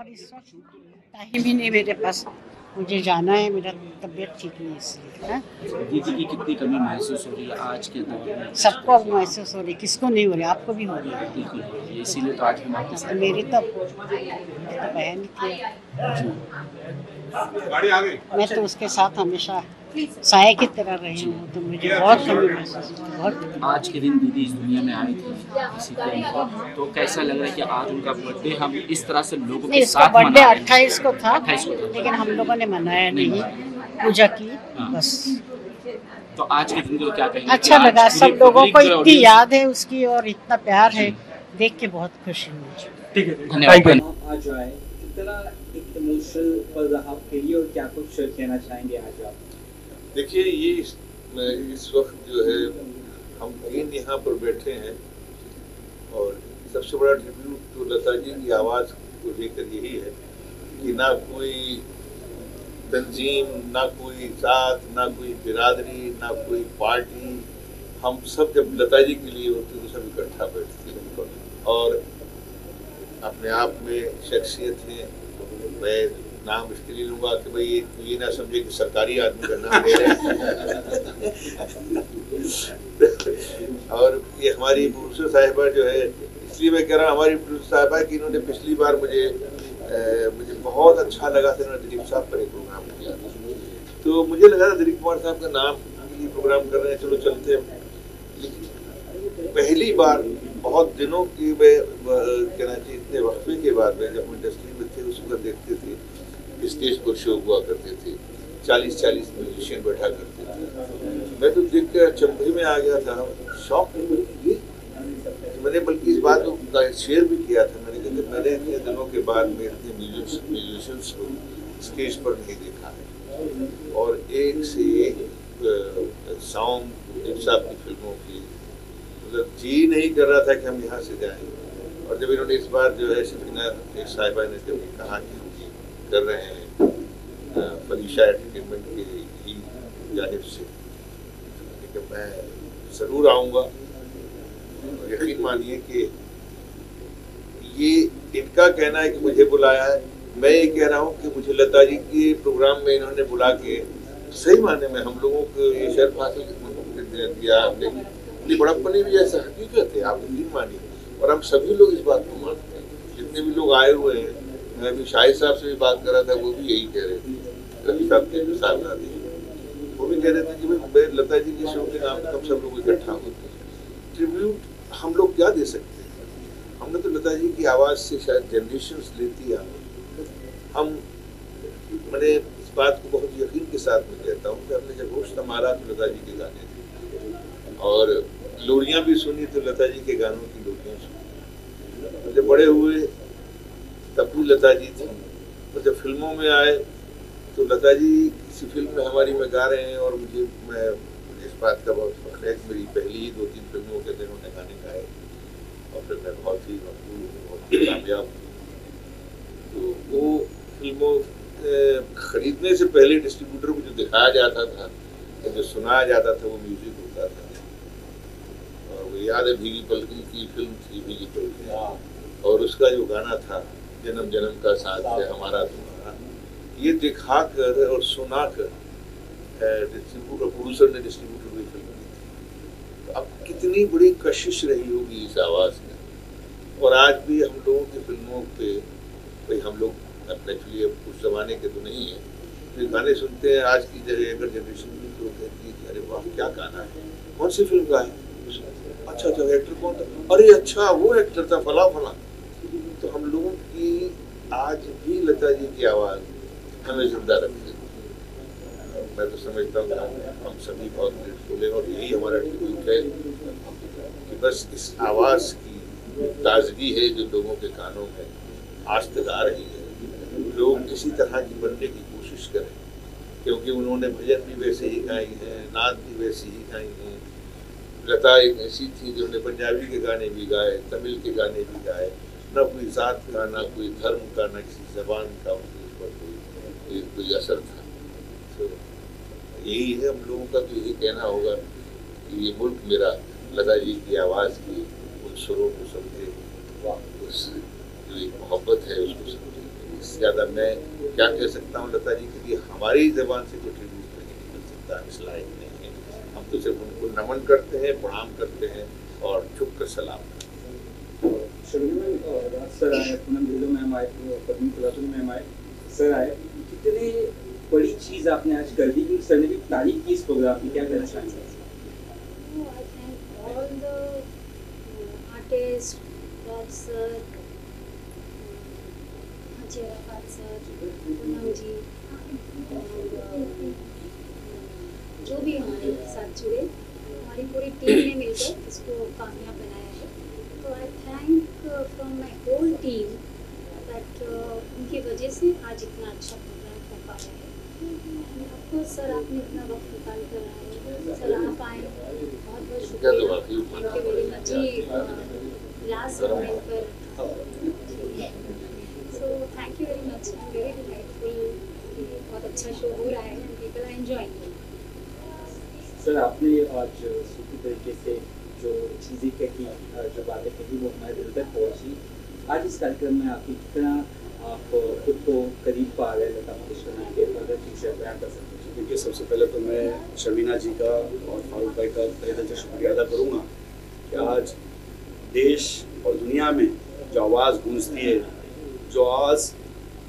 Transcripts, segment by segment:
और इस वक्त टाइम ही नहीं मेरे पास, मुझे जाना है, मेरा तबीयत ठीक नहीं है इसलिए। हाँ? दीदी की कितनी कमी महसूस हो रही है आज के दौर में? सबको अब महसूस हो रही, किसको नहीं हो रही, आपको भी हो रही है। बिल्कुल हो रही है, इसीलिए तो आज हम आपके तो साथ मेरी तो बहन थी, जी मैं तो उसके साथ हमेशा साय की तरह रही हूँ, तो मुझे बहुत कमी महसूस होती, बहुत। आज के दिन दीदी इस दुनिया में आई थी इसी टाइम, तो कैसा लग रहा है कि आज उनका बर्थडे हम इस तरह से लोगों नहीं, के इसका साथ बर्थडे मना रहे हैं। 28 को था, 28 को था। लेकिन हम लोगों ने मनाया नहीं नहीं, मनाया। पूजा की हाँ। बस। तो आज के दिन को क्या कहेंगे? अच्छा कि आज लगा, पूरी सब लोगों को पब्लिक जो इतनी audience- याद है उसकी और इतना प्यार है, जी। देख के बहुत खुशी हुई। ठीक है, धन्यवाद। आज जो है कितना एक इमोशनल पल रहा आपके लिए और क्या कुछ कहना चाहेंगे आज आप? देखिए, ये इस वक्त जो है हम तीन यहाँ पर बैठे हैं और सबसे बड़ा ट्रिब्यूट तो लता जी की आवाज़ को लेकर यही है कि ना कोई तंजीम, ना कोई जात, ना कोई बिरादरी, ना कोई पार्टी, हम सब जब लता जी के लिए होते तो सब इकट्ठा बैठते हैं और अपने आप में शख्सियत है। मैं नाम इसलिए लूँगा कि भाई ये ना समझे कि सरकारी आदमी का नाम ले रहे हैं। और ये हमारी प्रोड्यूसर साहिबा जो है, इसलिए मैं कह रहा हूँ हमारी प्रोड्यूसर साहिबा कि इन्होंने पिछली बार मुझे बहुत अच्छा लगा था, इन्होंने दिलीप साहब पर एक प्रोग्राम किया था, तो मुझे लगा था दिलीप कुमार साहब का नाम के लिए प्रोग्राम कर रहे हैं, चलो चलते हैं। लेकिन पहली बार बहुत दिनों की मैं कहना चाहिए इतने वक्फे के बाद में, जब हम इंडस्ट्री में थे उस वक्त देखते थे स्टेज पर शो हुआ करते थे, 40-40 म्यूजिशियन बैठा करते थे। मैं तो देख कर चंबे में आ गया था, शौक ये मैंने बल्कि इस बात को शेयर भी किया था मैंने कि मैंने इतने दिनों के बाद में इतने म्यूजिशियंस को स्टेज पर नहीं देखा है और एक से एक सॉन्ग दिलीप साहब की फिल्मों की, मतलब जी नहीं कर रहा था कि हम यहाँ से जाएं। और जब इन्होंने इस बार जो है सफीना एक साहिबा ने जब कहा कि हम कर रहे हैं फरीशा एंटरटेनमेंट की ही जानिब से, तो मैं ज़रूर आऊँगा। यकीन मानिए कि ये इनका कहना है कि मुझे बुलाया है, मैं ये कह रहा हूँ कि मुझे लता जी के प्रोग्राम में इन्होंने बुला के सही मायने में हम लोगों को ये शर्फ हासिल दिया हमने, इतनी बड़प्पनी भी ऐसा हकीकत है, आप यकीन मानिए। और हम सभी लोग इस बात को मानते हैं, जितने भी लोग आए हुए हैं। मैं अभी शाहिद साहब से भी बात कर रहा था, वो भी यही कह रहे थे, रवि साहब के जो साहब वो भी कह रहे थे कि भाई लता जी के शो के नाम पर हम सब लोग इकट्ठा होते हैं। ट्रिब्यूट हम लोग क्या दे सकते हैं? हमने तो लता जी की आवाज़ से शायद जनरेशंस लेती आ, हम मैंने इस बात को बहुत यकीन के साथ में कहता हूँ कि हमने जब होश संभाला तो लता जी के गाने थे और लोरियाँ भी सुनी तो लता जी के गानों की लोरियाँ सुनी। जब बड़े हुए तब भी लता जी थी, तो जब फिल्मों में आए तो लता जी किसी फिल्म में हमारी में गा रहे हैं और मुझे इस बात का बहुत फख्र है कि मेरी पहली ही 2-3 फिल्मों के दिन उन्होंने गाने गाए और फिर मैं बहुत ही मकबूल हूँ, बहुत ही कामयाब हूँ। तो वो फिल्मों खरीदने से पहले डिस्ट्रीब्यूटर को जो दिखाया जाता था, जो सुनाया जाता था, वो म्यूजिक होता था। और वो याद है भीगी पलकी की फिल्म थी, भीगी पलकी, और उसका जो गाना था जन्म जन्म का साथ है हमारा तुम्हारा, ये दिखा कर और सुना कर डिस्ट्रीब्यूटर प्रोड्यूसर ने डिस्ट्रीब्यूटर की फिल्म दी थी। तो अब कितनी बड़ी कशिश रही होगी इस आवाज़ में। और आज भी हम लोगों की फिल्मों पे भाई हम लोग अपने एक्चुअली अब उस ज़माने के तो नहीं है, फिर गाने सुनते हैं आज की जगह अगर जनरेशन भी तो कहती है कि अरे वाह क्या गाना है, कौन सी फिल्म का है, अच्छा अच्छा एक्टर कौन था, अरे अच्छा वो एक्टर था फला फला। तो हम लोगों की आज भी लता जी की आवाज़ हमें जिंदा रखती है। मैं तो समझता हूँ हम सभी बहुत ग्रेटफुल हैं और यही हमारा ट्रिब्यूट है कि बस इस आवाज़ की ताजगी है जो लोगों के कानों में आज तक आ रही है। लोग इसी तरह की बनने की कोशिश करें, क्योंकि उन्होंने भजन भी वैसे ही गाई हैं, नात भी वैसी ही गाई हैं। लता एक ऐसी थी जिन्होंने पंजाबी के गाने भी गाए, तमिल के गाने भी गाए, न कोई ज़ात का, ना कोई धर्म का, न किसी ज़बान का उनके ऊपर कोई असर था। तो यही है हम लोगों का, तो यही कहना होगा कि ये मुल्क मेरा लता जी की आवाज़ की उन सुरों को समझे, उस जो एक मोहब्बत है उसको समझेंगे। इससे ज़्यादा मैं क्या कह सकता हूँ लता जी के लिए, हमारी ज़बान से जो ट्रिब्यूट नहीं निकल सकता, हम इस लायक नहीं है। हम तो सिर्फ उनको नमन करते हैं, प्रणाम करते हैं और झुक कर सलाम करते हैं। राज सर आए, पूनम ढिल्लो मैम आए, पद्मिनी कुलकर्णी मैम आए, सर आए, कितनी बड़ी चीज़ आपने आज कर दी कि सर ने भी तारीफ की इस प्रोग्राम की, क्या कहना चाहेंगे? I thank all the artists, Raj sir, Haji Arafat sir, Poonam जी, और जो भी हमारे साथ जुड़े, हमारी पूरी टीम ने मिलकर इसको कामयाब बनाया है। तो I thank from my whole team that उनकी वजह से आज इतना अच्छा प्रोग्राम हो पाया है। ऑफकोर्स सर आपने इतना वक्त निकाल कर आए, सर आप आए, बहुत बहुत शुक्रिया, थैंक यू वेरी मच जी। लास्ट मोमेंट पर so thank you very much, I am very delightful, बहुत अच्छा शो हो रहा है and people are enjoying. Sir आपने आज सूफी तरीके से जो चीज़ें कही, जो बातें कही, वो हमारे दिल तक पहुँची। आज इस कार्यक्रम में आपकी कितना आप खुद को करीब पा रहे लता मंगेशकर मैम के, अगर चीज़ें बयान कर सकते हैं? देखिए, सबसे पहले तो मैं शर्मिना जी का और फारूक भाई का तहे दिल से शुक्रिया अदा करूँगा कि आज देश और दुनिया में जो आवाज़ गूंजती है, जो आवाज़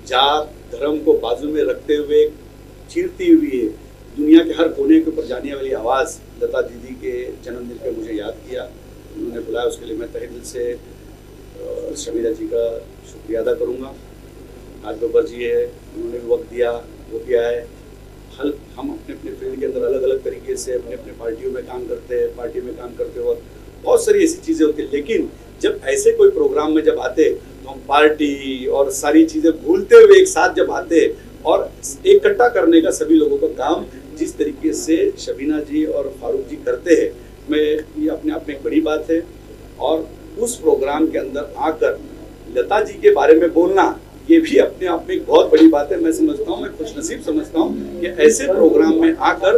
जात धर्म को बाजू में रखते हुए चीरती हुई है, दुनिया के हर कोने के ऊपर जाने वाली आवाज़, लता दीदी के जन्मदिन पे मुझे याद किया, उन्होंने बुलाया, उसके लिए मैं तहे दिल से शर्मिला जी का शुक्रिया अदा करूँगा। आज बब्बर जी है, उन्होंने भी वक्त दिया, वो भी आए। हम अपने अपने फील्ड के अंदर अलग अलग तरीके से अपने अपने पार्टियों में काम करते हैं, पार्टी में काम करते वक्त बहुत सारी ऐसी चीज़ें होती हैं, लेकिन जब ऐसे कोई प्रोग्राम में जब आते तो हम पार्टी और सारी चीज़ें भूलते हुए एक साथ जब आते और इकट्ठा करने का सभी लोगों का काम जिस तरीके से शबीना जी और फारूक जी करते हैं, मैं ये अपने आप में एक बड़ी बात है। और उस प्रोग्राम के अंदर आकर लता जी के बारे में बोलना, ये भी अपने आप में एक बहुत बड़ी बात है। मैं समझता हूँ, मैं खुशनसीब समझता हूँ कि ऐसे प्रोग्राम में आकर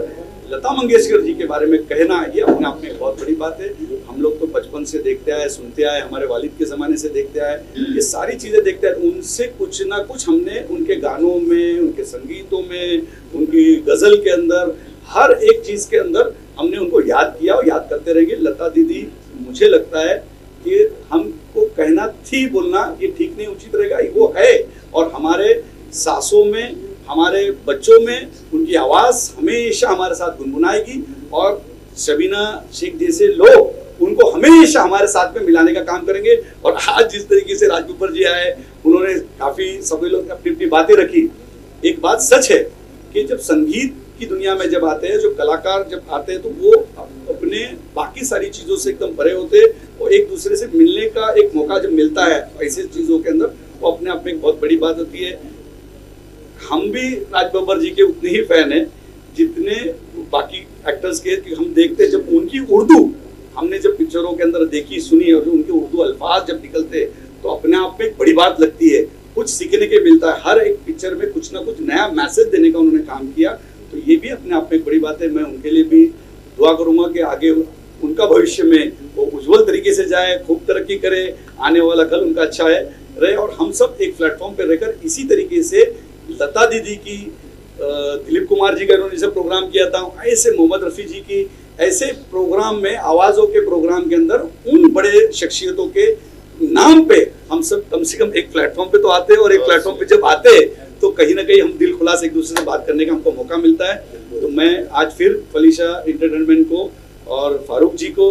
लता मंगेशकर जी के बारे में कहना, ये अपने आप में एक बहुत बड़ी बात है। हम लोग तो बचपन से देखते आए, सुनते आए, हमारे वालिद के ज़माने से देखते आए, ये सारी चीज़ें देखते आए, उनसे कुछ ना कुछ हमने उनके गानों में, उनके संगीतों में, उनकी गज़ल के अंदर, हर एक चीज़ के अंदर हमने उनको याद किया और याद करते रहेंगे। लता दीदी, मुझे लगता है कि हमको कहना थी बोलना ये ठीक नहीं, उचित रहेगा, वो है। और हमारे सांसों में, हमारे बच्चों में उनकी आवाज़ हमेशा हमारे साथ गुनगुनाएगी और शबीना शेख जैसे लोग उनको हमेशा हमारे साथ में मिलाने का काम करेंगे। और आज जिस तरीके से राज बब्बर जी आए, उन्होंने काफ़ी सभी लोग अपनी अपनी बातें रखी। एक बात सच है कि जब संगीत की दुनिया में जब आते हैं, जो कलाकार जब आते हैं, तो वो अपने बाकी सारी चीज़ों से एकदम परे होते हैं और एक दूसरे से मिलने का एक मौका जब मिलता है ऐसी चीज़ों के अंदर, वो अपने आप में एक बहुत बड़ी बात होती है। हम भी राज बब्बर जी के उतने ही फैन हैं जितने बाकी एक्टर्स के, कि हम देखते जब उनकी उर्दू हमने जब पिक्चरों के अंदर देखी, सुनी, और उनके उर्दू अल्फाज जब निकलते तो अपने आप में एक बड़ी बात लगती है, कुछ सीखने के मिलता है। हर एक पिक्चर में कुछ ना कुछ नया मैसेज देने का उन्होंने काम किया, तो ये भी अपने आप में एक बड़ी बात है। मैं उनके लिए भी दुआ करूँगा कि आगे उनका भविष्य में वो उज्जवल तरीके से जाए, खूब तरक्की करे, आने वाला कल उनका अच्छा है रहे, और हम सब एक प्लेटफॉर्म पर रहकर इसी तरीके से लता दीदी की, दिलीप कुमार जी का इन्होंने जैसे प्रोग्राम किया था, ऐसे मोहम्मद रफ़ी जी की, ऐसे प्रोग्राम में, आवाज़ों के प्रोग्राम के अंदर उन बड़े शख्सियतों के नाम पे हम सब कम से कम एक प्लेटफॉर्म पे तो आते हैं, और एक प्लेटफॉर्म पे जब आते हैं तो कहीं ना कहीं हम दिल खुला से एक दूसरे से बात करने का हमको मौका मिलता है। तो मैं आज फिर फलीशा एंटरटेनमेंट को और फारूक जी को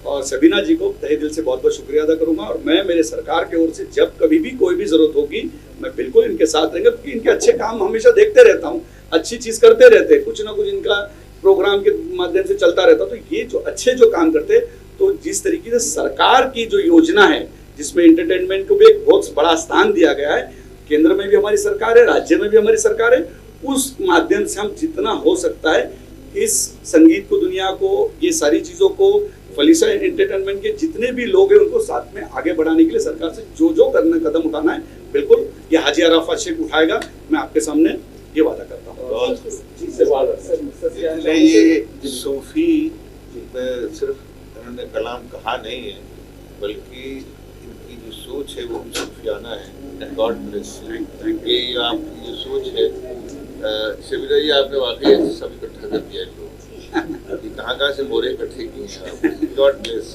और सबीना जी को तहे दिल से बहुत बहुत शुक्रिया अदा करूंगा। और मैं मेरे सरकार की ओर से जब कभी भी कोई भी ज़रूरत होगी, मैं बिल्कुल इनके साथ रहेंगे, क्योंकि इनके अच्छे काम हमेशा देखते रहता हूँ, अच्छी चीज़ करते रहते हैं, कुछ ना कुछ इनका प्रोग्राम के माध्यम से चलता रहता। तो ये जो अच्छे जो काम करते, तो जिस तरीके से सरकार की जो योजना है जिसमें एंटरटेनमेंट को भी एक बहुत बड़ा स्थान दिया गया है, केंद्र में भी हमारी सरकार है, राज्य में भी हमारी सरकार है, उस माध्यम से हम जितना हो सकता है इस संगीत को, दुनिया को, ये सारी चीज़ों को, फलीशा एंटरटेनमेंट के जितने भी लोग हैं उनको साथ में आगे बढ़ाने के लिए सरकार से जो जो करना कदम उठाना है, बिल्कुल ये हाजी अराफात शेख उठाएगा, मैं आपके सामने ये वादा करता हूँ। ये सूफी सिर्फ उन्होंने कलाम कहा नहीं है, बल्कि इनकी जो सोच है वो भी सूफियाना है। And God bless. ये आपकी जो सोच है शबीना जी, आपने वाकई सब इकट्ठा कर दिया इन लोगों को। कहाँ से मोरे इकट्ठे किए हैं आप। God bless.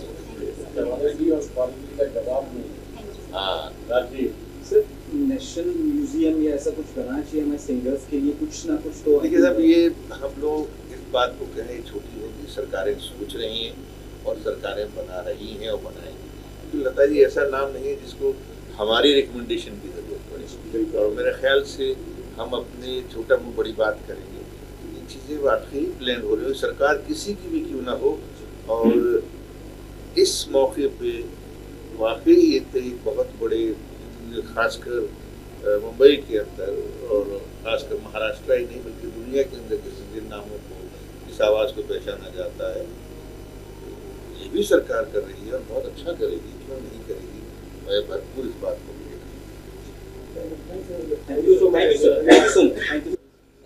Sir national museum या ऐसा कुछ करना चाहिए हमें सिंगर्स के लिए, कुछ ना कुछ तो। देखिए साहब, ये हम लोग इस बात को कहें छोटी होगी, सरकारें सोच रही हैं और सरकारें बना रही हैं और बनाएंगी। तो लता जी ऐसा नाम नहीं है जिसको हमारी रिकमेंडेशन की जरूरत पड़ेगी। और मेरे ख्याल से हम अपने छोटा मुँह बड़ी बात करेंगे। ये चीज़ें वाकई प्लान हो रही हो, सरकार किसी की भी क्यों ना हो। और इस मौके पे वाकई ये एक बहुत बड़े, खासकर मुंबई के अंदर और खासकर महाराष्ट्र ही नहीं बल्कि दुनिया के अंदर जिन नामों को, इस आवाज़ को पहचाना जाता है, ये भी सरकार कर रही है और बहुत अच्छा करेगी। क्यों नहीं करेगी? मैं भरपूर इस बात को थैंक यू सो मच।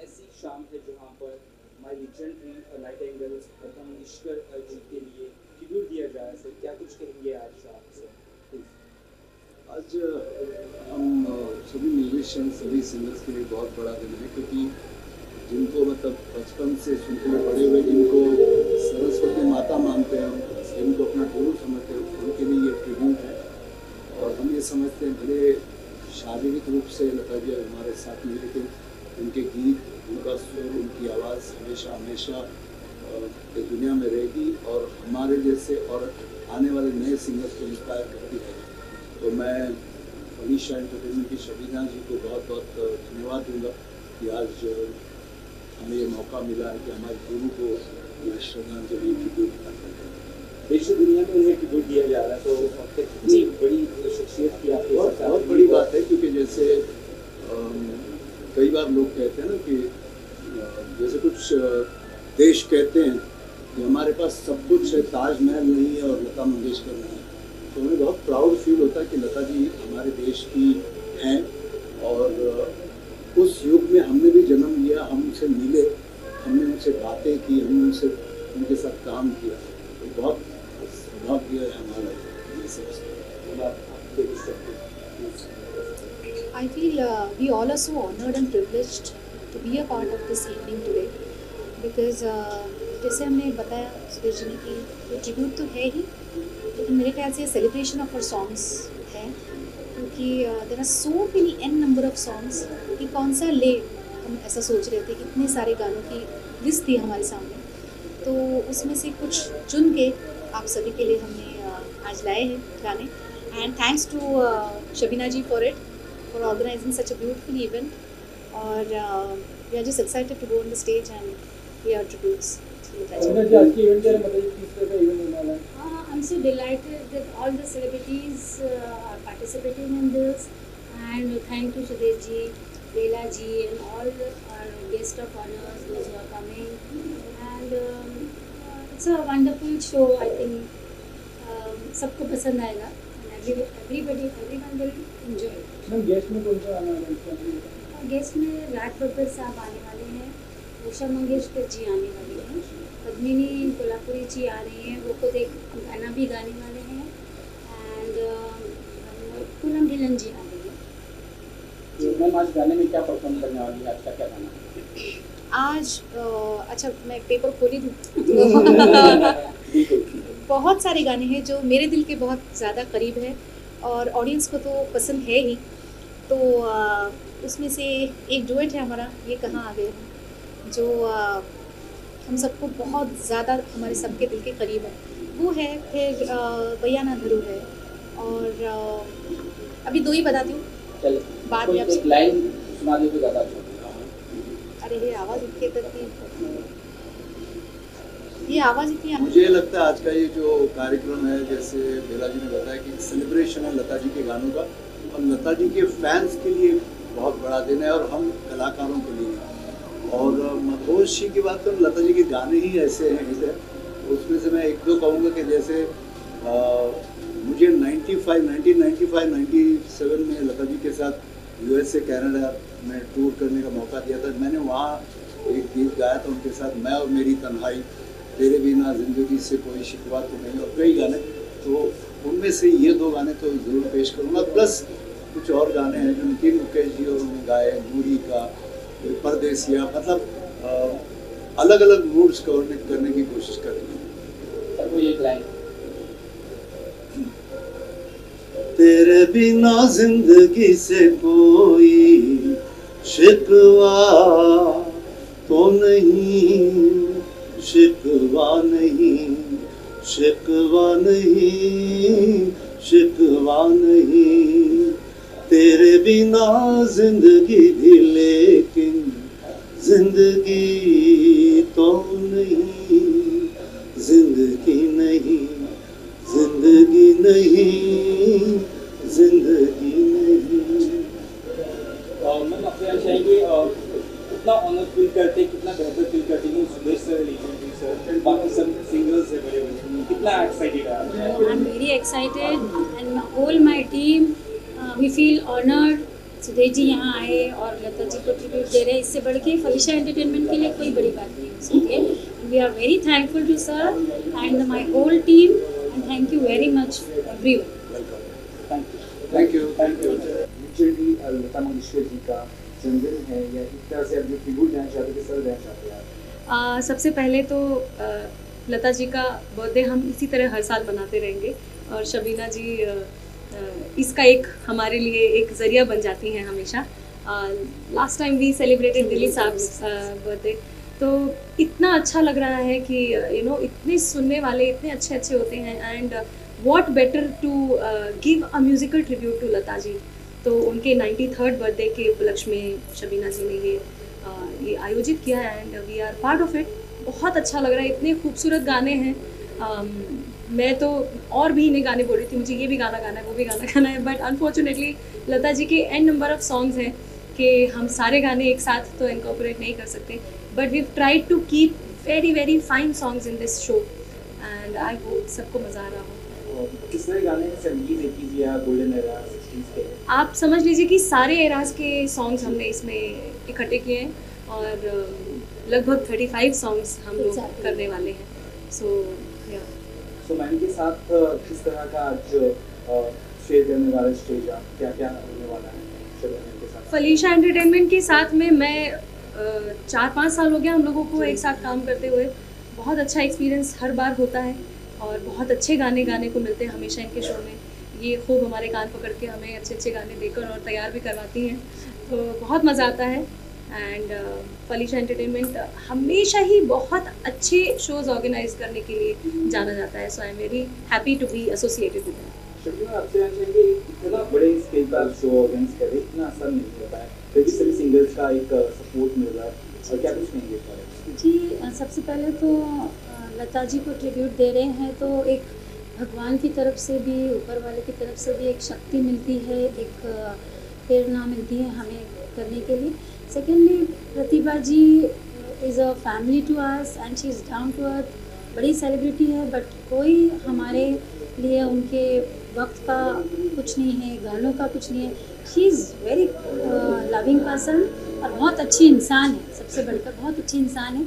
ऐसी शाम है जहाँ पर माय लेजेंडरी नाइटिंगेल्स लता मंगेशकर जी के लिए ट्रिब्यूट दिया जा रहा है। सर क्या कुछ कहेंगे आज आप से? आज हम सभी म्यूजिशियन, सभी सिंगर्स के लिए बहुत बड़ा दिन है, क्योंकि जिनको मतलब बचपन से सुनते हुए बड़े हुए, जिनको सरस्वती माता मानते हैं, जिनको अपना गुरु समझते हैं, उनके लिए ये ट्रिब्यूट है। और हम ये समझते हैं भले शारीरिक रूप से लता जी हमारे साथ नहीं, लेकिन उनके गीत, उनका सुर, उनकी आवाज़ हमेशा हमेशा इस दुनिया में रहेगी और हमारे जैसे और आने वाले नए सिंगर्स को इंस्पायर करती है। तो मैं फनीशा एंटरटेनमेंट की शबीना जी को बहुत बहुत धन्यवाद दूंगा कि आज हमें ये मौका मिला है कि हमारे गुरु को श्रद्धांजलि ट्रिब्यूट करते हैं। देश दुनिया में उन्हें ट्रिब्यूट दिया जा रहा है, तो कितनी बड़ी शख्सियत की आपके बहुत बड़ी बात है। क्योंकि जैसे कई बार लोग कहते हैं ना कि जैसे कुछ देश कहते हैं कि हमारे पास सब कुछ है, ताजमहल नहीं है और लता मंगेशकर नहीं है। तो हमें बहुत प्राउड फील होता है कि लता जी हमारे देश की हैं और उस युग में हमने भी जन्म लिया, हम उनसे मिले, हमने उनसे बातें की, हमने उनसे उनके साथ काम किया। तो बहुत सौभाग्य है हमारा ये सब। I feel we all are so honored and privileged to be a part of this evening today because जैसे हमने बताया सुरेश जी ने कि ये ट्रिब्यूट तो है ही, लेकिन मेरे ख्याल से सेलिब्रेशन ऑफ आवर सॉन्ग्स है, क्योंकि there are so many an number of songs कि कौन सा ले। हम ऐसा सोच रहे थे, इतने सारे गानों की लिस्ट थी हमारे सामने, तो उसमें से कुछ चुन के आप सभी के लिए हमने आज लाए हैं गाने। And thanks to Shabina ji for organizing such a beautiful event, और we are just excited to go on the stage and pay our tributes to Lata ji. I'm so delighted that all the celebrities are participating in this, and thank to Sudesh ji, Leela ji, and all our guests of honors, those who are coming, and it's a wonderful show. I think सबको पसंद आएगा, and everyone will enjoy it. Guest में कौन सा आना है? Guest में राज बब्बर साहब आने वाले हैं, उषा मंगेशकर जी आने वाले हैं, पद्मिनी कोल्हापुरी जी आ रही हैं, वो खुद एक गाना भी गाने वाले हैं, एंड पूनम ढिलन जी आ रही हैं। मैम आज गाने में क्या परफॉर्म करने वाली है? आज का क्या गाना है? आज अच्छा मैं पेपर खोली दूँ। बहुत सारे गाने हैं जो मेरे दिल के बहुत ज़्यादा करीब है और ऑडियंस को तो पसंद है ही। तो उसमें से एक डुएट है हमारा, ये कहाँ आ गए, जो हम सबको बहुत ज़्यादा हमारे सबके दिल के करीब है, वो है। फिर भैया ना धरू है, और अभी दो ही बताती हूँ, बाद में एक लाइन सुना दे तो ज़्यादा अच्छा। अरे ये आवाज़ इतनी करती, ये आवाज़ इतनी। मुझे लगता है आज का ये जो कार्यक्रम है, जैसे बेला जी ने बताया कि सेलिब्रेशन है लता जी के गानों का, और लता जी के फैंस के लिए बहुत बड़ा दिन है और हम कलाकारों के लिए। और मधोश जी की बात करूँ, लता जी के गाने ही ऐसे हैं इधर, उसमें से मैं एक दो कहूँगा कि जैसे मुझे 1995-97 में लता जी के साथ USA कनाडा में टूर करने का मौका दिया था। मैंने वहाँ एक गीत गाया था उनके साथ, मैं और मेरी तन्हाई, तेरे बिना जिंदगी से कोई शिकवा तो नहीं, और कई गाने। तो उनमें से ये 2 गाने तो ज़रूर पेश करूँगा, प्लस कुछ और गाने हैं जो नितिन मुकेश जी और उन्होंने गाए, नूरी का, परदेसिया, मतलब अलग अलग मूड्स कवर करने की कोशिश करेंगे। सर कोई एक लाइन। तेरे बिना जिंदगी से कोई शिकवा तो नहीं, शिकवा नहीं, शिकवा नहीं, शिकवा नहीं, तेरे बिना जिंदगी भी लेकिन जिंदगी तो नहीं, जिंदगी नहीं, जिंदगी नहीं, जिंदगी नहीं। मैम आपसे यहाँ चाहिए कितना ऑनर फील करते, कितना बेहतर फील करते हैं सुरेश सर, लीजेंडरी सर, बाकी सब सिंगर्स है बड़े बड़े, कितना एक्साइटेड है? I am very excited and whole my team we feel honoured. Sudesh ji यहाँ आए और लता जी को ट्रिब्यूट दे रहे हैं, इससे बढ़ के फलिशा एंटरटेनमेंट के लिए कोई बड़ी बात नहीं हो सकती है। We are very thankful to sir and my whole team and thank you very much everyone. Thank you. Literally Lata Mangeshkar ji का जन्मदिन है, या एक तरह से आप जो ट्रिब्यूट देना चाहते हैं, सर देना चाहते हैं आप? सबसे पहले तो लता जी का बर्थडे हम इसी तरह हर साल मनाते रहेंगे और शबीना जी इसका एक हमारे लिए एक ज़रिया बन जाती हैं हमेशा। Last time we celebrated Delhi साहब बर्थडे, तो इतना अच्छा लग रहा है कि इतने सुनने वाले इतने अच्छे अच्छे होते हैं and what better to give a musical tribute to Lata ji. तो उनके 93rd बर्थडे के उपलक्ष्य में शबीना जी ने ये आयोजित किया है and we are part of it. बहुत अच्छा लग रहा है, इतने खूबसूरत गाने हैं। मैं तो और भी इन्हें गाने बोल रही थी, मुझे ये भी गाना गाना है, वो भी गाना गाना है, बट अनफॉर्चुनेटली लता जी के एन नंबर ऑफ सॉन्ग्स हैं कि हम सारे गाने एक साथ तो इनकॉर्पोरेट नहीं कर सकते, but we tried to keep very very fine songs in this show and I hope सबको मज़ा आ रहा हो। किस तरह गाने 70s 80s या गोल्डन एरा 60s के? आप समझ लीजिए कि सारे एराज के सॉन्ग्स हमने इसमें इकट्ठे किए हैं और लगभग 35 सॉन्ग्स हम लोग करने वाले हैं। सो मैम के साथ किस तरह का आज शेयर करने वाला स्टेज, आप क्या क्या होने वाला है शबीना के साथ? फलिशा एंटरटेनमेंट के साथ में मैं 4-5 साल हो गया हम लोगों को एक साथ काम करते हुए। बहुत अच्छा एक्सपीरियंस हर बार होता है और बहुत अच्छे गाने गाने को मिलते हैं हमेशा इनके शो में। ये खूब हमारे कान पकड़ के हमें अच्छे अच्छे गाने देकर और तैयार भी करवाती हैं, तो बहुत मज़ा आता है। एंड फलिशा एंटरटेनमेंट हमेशा ही बहुत अच्छे शोज़ ऑर्गेनाइज करने के लिए जाना जाता है, so I am very happy to be associated with that. Shabina आपसे यहाँ चाहिए इतना बड़े स्केल पर शो ऑर्गेनाइज करे, इतना आसान नहीं होता है, फिर भी सभी सिंगर्स का एक सपोर्ट मिल रहा है, और क्या कुछ नहीं देख पा रहे? जी सबसे पहले तो लता जी को ट्रिब्यूट दे रहे हैं तो एक भगवान की तरफ से भी, ऊपर वाले की तरफ से भी एक शक्ति मिलती है, एक प्रेरणा मिलती है हमें करने के लिए। Secondly Pratibha ji is a family to us and she is down to earth, बड़ी सेलिब्रिटी है बट कोई हमारे लिए उनके वक्त का कुछ नहीं है, गानों का कुछ नहीं है। She is very loving person और बहुत अच्छी इंसान है, सबसे बढ़कर बहुत अच्छी इंसान है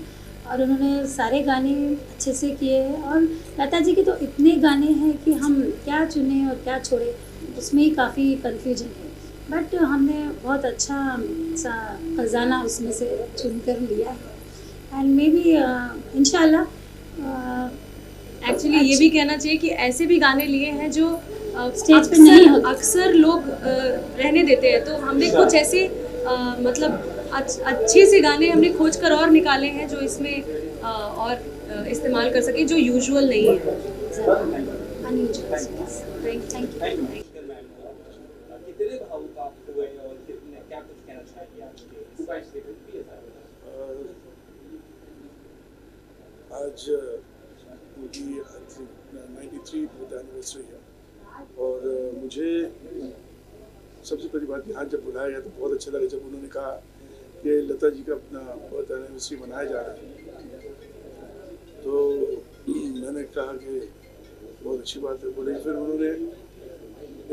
और उन्होंने सारे गाने अच्छे से किए हैं। और लता जी के तो इतने गाने हैं कि हम क्या चुने और क्या छोड़े उसमें ही काफ़ी कन्फ्यूजन है, बट हमने बहुत अच्छा सा खजाना उसमें से चुन कर लिया है एंड मे बी इंशाल्लाह। एक्चुअली ये भी कहना चाहिए कि ऐसे भी गाने लिए हैं जो स्टेज पे नहीं होते, अक्सर लोग रहने देते हैं, तो हमने कुछ ऐसे मतलब अच्छे से गाने हमने खोज कर और निकाले हैं जो इसमें और इस्तेमाल कर सके, जो यूजुअल नहीं है। Thank you. कितने भावुक आप हुए और कितने, क्या कुछ कहना चाहिए आपके? आज उनकी 93 बर्थ एनिवर्सरी है और मुझे सबसे पहली बात यहाँ जब बुलाया गया तो बहुत अच्छा लगा जब उन्होंने कहा कि लता जी का अपना बर्थ एनिवर्सरी मनाया जा रहा है, तो मैंने कहा कि बहुत अच्छी बात है। बोले फिर उन्होंने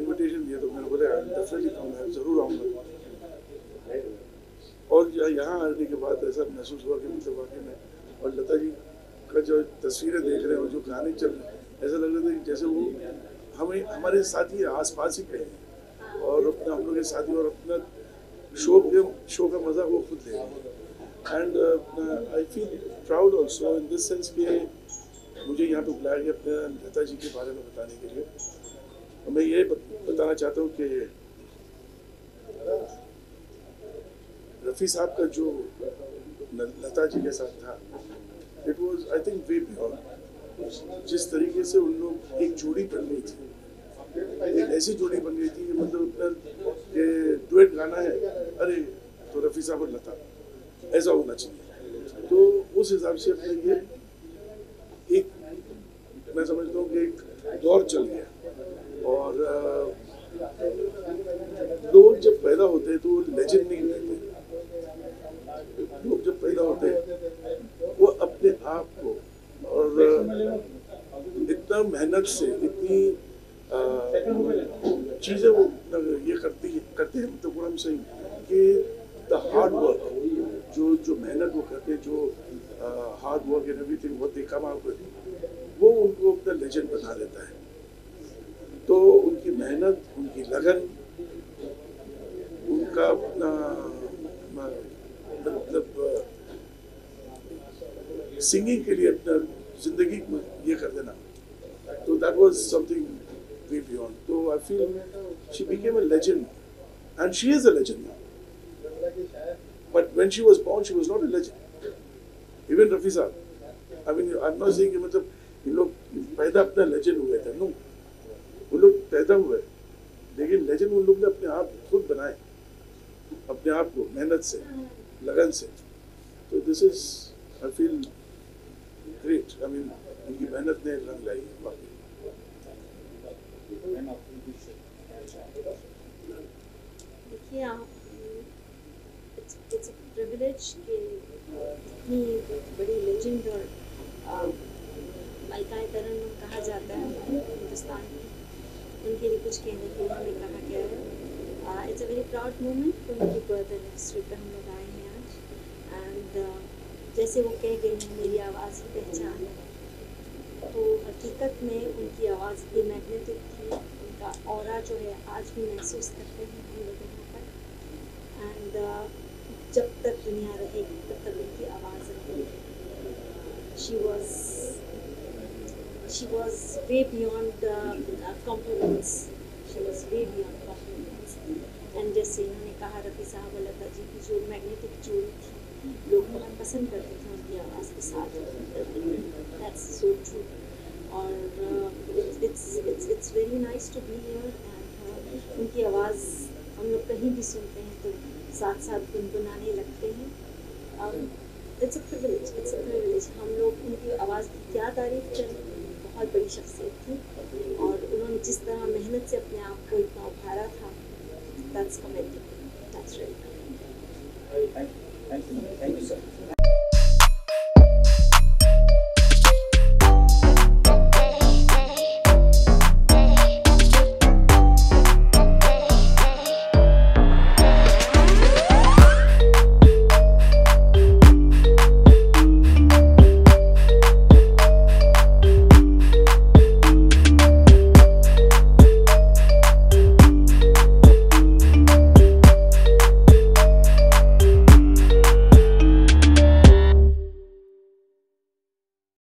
इनविटेशन दिया तो मैंने बोला डेफिनेटली आऊँगा, ज़रूर आऊँगा। और यहाँ आने के बाद ऐसा महसूस हुआ कि मतलब वाकई में, और लता जी का जो तस्वीरें देख रहे हैं और जो गाने चल रहे हैं, ऐसा लग रहा था कि जैसे वो हमें हमारे साथी आसपास ही कहीं हैं और अपना हम लोग के साथी और अपना शो का मज़ा वो खुद ले रहे हैं। And I feel proud also in this sense कि मुझे यहाँ पे बुलाया गया अपने लता जी के बारे में बताने के लिए। और मैं ये बताना चाहता हूँ कि रफ़ी साहब का जो लता जी के साथ था, it was I think way beyond. जिस तरीके से उन लोग एक जोड़ी बन गई थी, एक ऐसी जोड़ी बन गई थी कि मतलब ये डुएट गाना है, अरे तो रफ़ी साहब और लता ऐसा होना चाहिए। तो उस हिसाब से अपने ये एक मैं समझता हूँ कि एक दौर चल गया। और लोग जब पैदा होते हैं तो वो लेजेंड नहीं रहते। लोग जब पैदा होते हैं वो अपने आप को और इतना मेहनत से इतनी चीज़ें वो ये करते हैं मतलब what I'm saying कि द हार्ड वर्क जो मेहनत वो करते हैं, जो hard work and everything what they come out with, वो उनको अपना लेजेंड बना देता है। तो उनकी मेहनत, उनकी लगन, उनका अपना मतलब सिंगिंग के लिए अपना जिंदगी में ये कर देना, तो that was something way beyond. तो I feel she became a legend and she is a legend now, but when she was born she was not a legend. Even Rafi साहब, I mean I am not saying कि मतलब ये लोग पैदा अपना legend हुए थे, नो, वो लोग पैदा हुए लेकिन लेजेंड उन लोग ने अपने आप खुद बनाए, अपने आप को मेहनत से, लगन से। तो this is I feel great. I mean उनकी मेहनत ने रंग लाई वाकई। देखिए आप, इट्स अ प्रिविलेज कि इतनी बड़ी लेजेंड और मलकाए तरन्नुम कहा जाता है हिंदुस्तान में, उनके लिए कुछ कहने के लिए हमें कहा गया है। It's a very proud moment. उनकी बर्थ एनिवर्सरी पे हम लोग आए हैं आज। एंड जैसे वो कह गई हैं, मेरी आवाज़ ही पहचान है, तो हकीकत में उनकी आवाज़ भी मैग्नेटिक थी। उनका ऑरा जो है आज भी महसूस करते हैं हम लोग यहाँ पर। एंड जब तक दुनिया रहेगी तब तक उनकी आवाज़ रहेगी। She was way beyond compliments. She was way beyond compliments. And जैसे इन्होंने कहा, रफ़ी साहब और लता जी की जो मैग्नेटिक जोड़ी थी, लोग बहुत पसंद करते थे उनकी आवाज़ के साथ। That's so true. और it's very nice to be here. And उनकी आवाज़ हम लोग कहीं भी सुनते हैं तो साथ साथ गुनगुनाने लगते हैं। It's a privilege. हम लोग उनकी आवाज़ की क्या तारीफ़ करें, बहुत बड़ी शख्सियत थी और उन्होंने जिस तरह मेहनत से अपने आप को इतना उभारा था, that's commendable, that's really. Thank you sir.